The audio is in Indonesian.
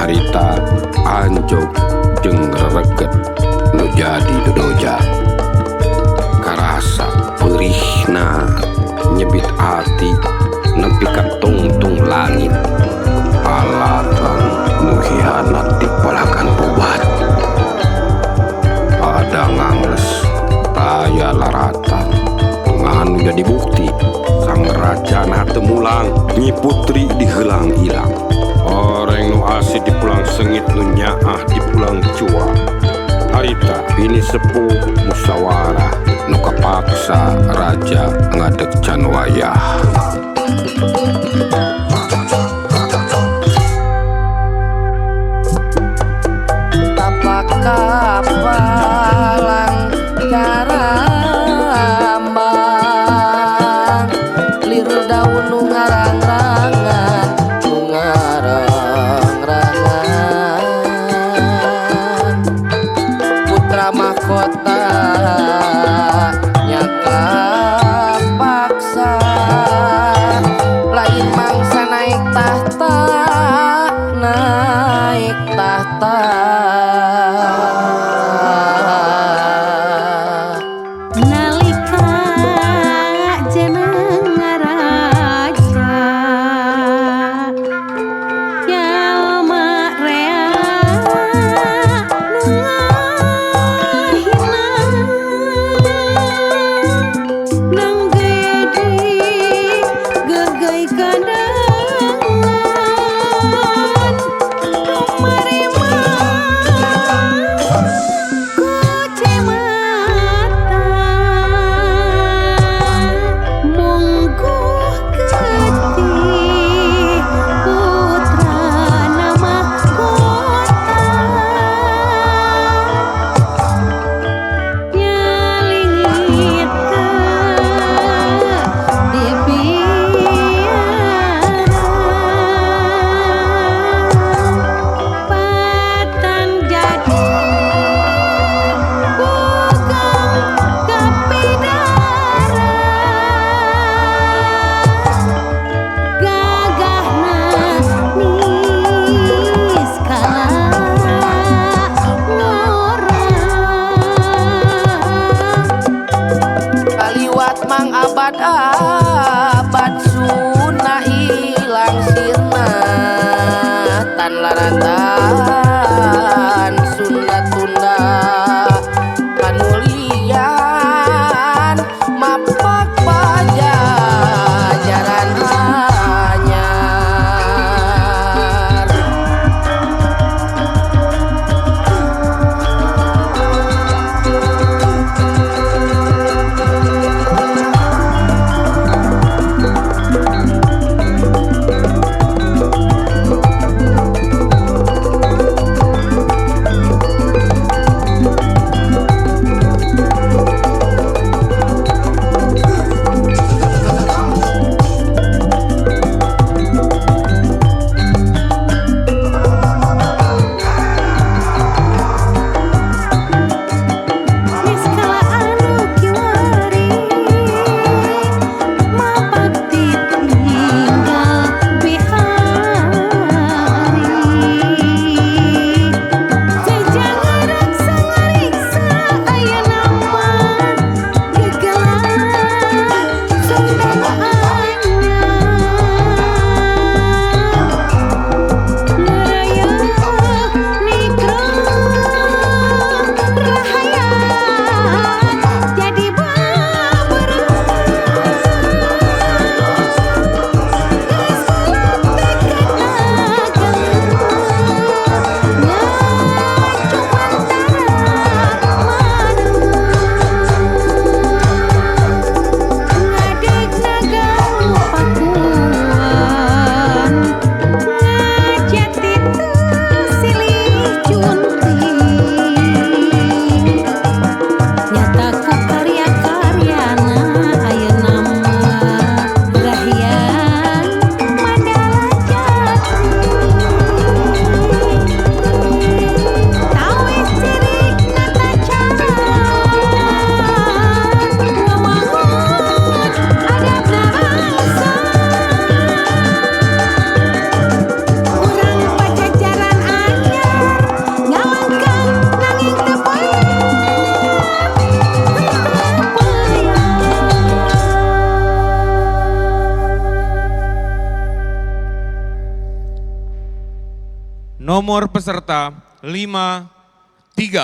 harita anjog jeung reget nu jadi dodoja karasa perihna nyebit hati nepi ka tungtung langit alatan nu hianat dipalakan obat ada ngangles raya laratan nganu jadi bukti sang raja na temulang nyi putri dihelang hilang orang nu asih di pulang sengit nu nyaah di pulang cua harita bini sepuh musyawarah nu kapaksa raja ngadeg can wayah tapak kapalang carambang lir daun nu ngarang-rangan nu ngarang-rangan putra mahkota nyaka paksa lain mangsa naik tahta naik tahta nalika jeneng raja jalma rea nu ngahina nang gede gegay kadangan nu marimah Nomor peserta 53.